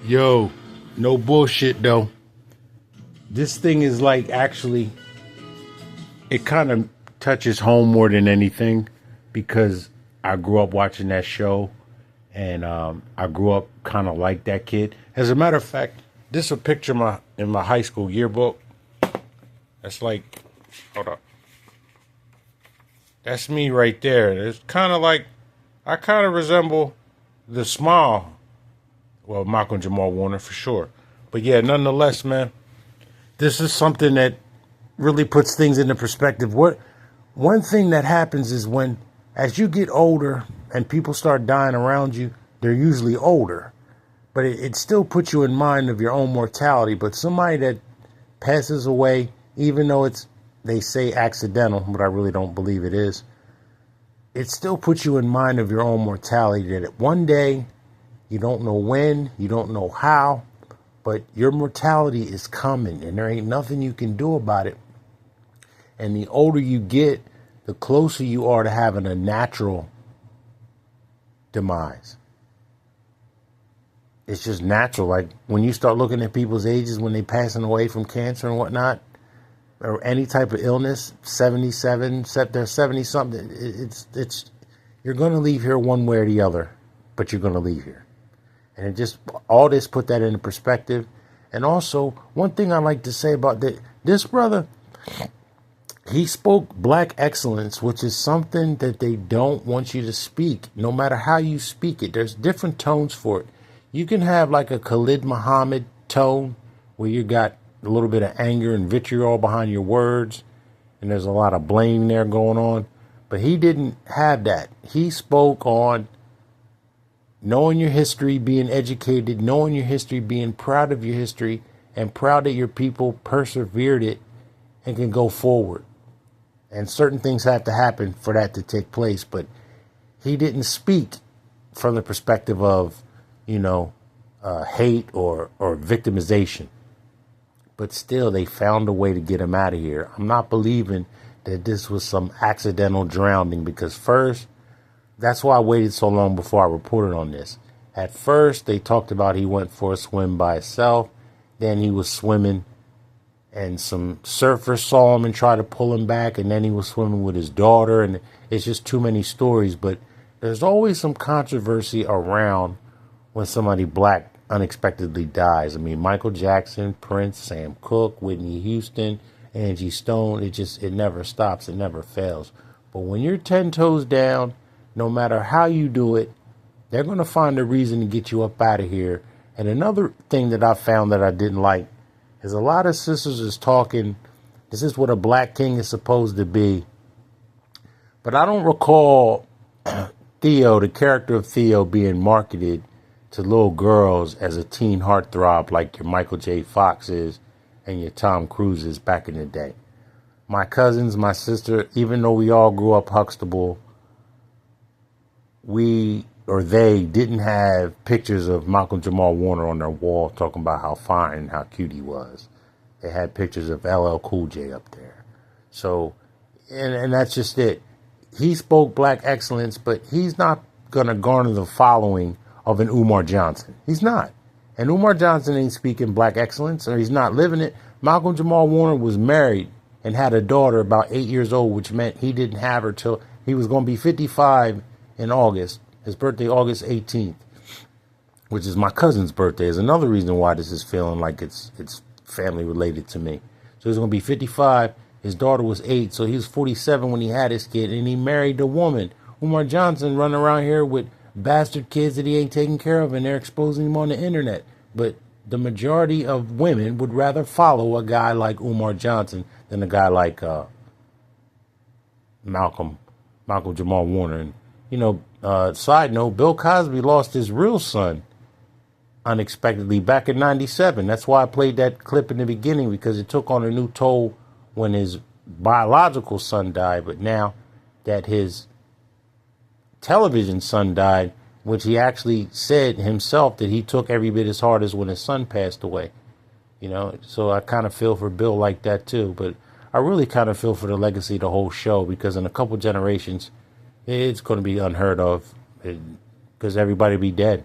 Yo, no bullshit though. This thing is like actually, it kind of touches home more than anything because I grew up watching that show and I grew up kind of like that kid. As a matter of fact, this is a picture in my high school yearbook. That's like, hold up. That's me right there. It's kind of like, I kind of resemble the smile. Well, Malcolm Jamal Warner for sure. But yeah, nonetheless, man, this is something that really puts things into perspective. One thing that happens is as you get older and people start dying around you, they're usually older. But it still puts you in mind of your own mortality. But somebody that passes away, even though they say accidental, but I really don't believe it is, it still puts you in mind of your own mortality, that one day, you don't know when, you don't know how, but your mortality is coming and there ain't nothing you can do about it. And the older you get, the closer you are to having a natural demise. It's just natural. Like when you start looking at people's ages when they passing away from cancer and whatnot, or any type of illness, 77, they're 70 something. You're going to leave here one way or the other, but you're going to leave here. And it just, all this put that into perspective. And also, one thing I like to say about this brother, he spoke black excellence, which is something that they don't want you to speak. No matter how you speak it, there's different tones for it. You can have like a Khalid Muhammad tone where you got a little bit of anger and vitriol behind your words, and there's a lot of blame there going on. But he didn't have that. He spoke on knowing your history, being educated, knowing your history, being proud of your history, and proud that your people persevered it and can go forward. And certain things have to happen for that to take place. But he didn't speak from the perspective of, hate or victimization. But still, they found a way to get him out of here. I'm not believing that this was some accidental drowning, because first, that's why I waited so long before I reported on this. At first, they talked about he went for a swim by himself. Then he was swimming and some surfers saw him and tried to pull him back. And then he was swimming with his daughter. And it's just too many stories. But there's always some controversy around when somebody black unexpectedly dies. I mean, Michael Jackson, Prince, Sam Cooke, Whitney Houston, Angie Stone. It never stops. It never fails. But when you're 10 toes down, no matter how you do it, they're going to find a reason to get you up out of here. And another thing that I found that I didn't like is a lot of sisters is talking, this is what a black king is supposed to be. But I don't recall Theo, the character of Theo, being marketed to little girls as a teen heartthrob like your Michael J. Foxes and your Tom Cruises back in the day. My cousins, my sister, even though we all grew up Huxtable, they didn't have pictures of Malcolm Jamal Warner on their wall talking about how fine and how cute he was. They had pictures of LL Cool J up there. So, and that's just it. He spoke black excellence, but he's not going to garner the following of an Umar Johnson. He's not. And Umar Johnson ain't speaking black excellence, or he's not living it. Malcolm Jamal Warner was married and had a daughter about 8 years old, which meant he didn't have her till he was going to be 55 in August. His birthday, August 18th, which is my cousin's birthday, is another reason why this is feeling like it's family related to me. So he's going to be 55. His daughter was 8, so he was 47 when he had his kid, and he married a woman. Umar Johnson running around here with bastard kids that he ain't taking care of, and they're exposing him on the internet. But the majority of women would rather follow a guy like Umar Johnson than a guy like Malcolm Jamal Warner. And side note, Bill Cosby lost his real son unexpectedly back in 97. That's why I played that clip in the beginning, because it took on a new toll when his biological son died. But now that his television son died, which he actually said himself that he took every bit as hard as when his son passed away. So I kind of feel for Bill like that too. But I really kind of feel for the legacy of the whole show, because in a couple generations, it's going to be unheard of because everybody will be dead.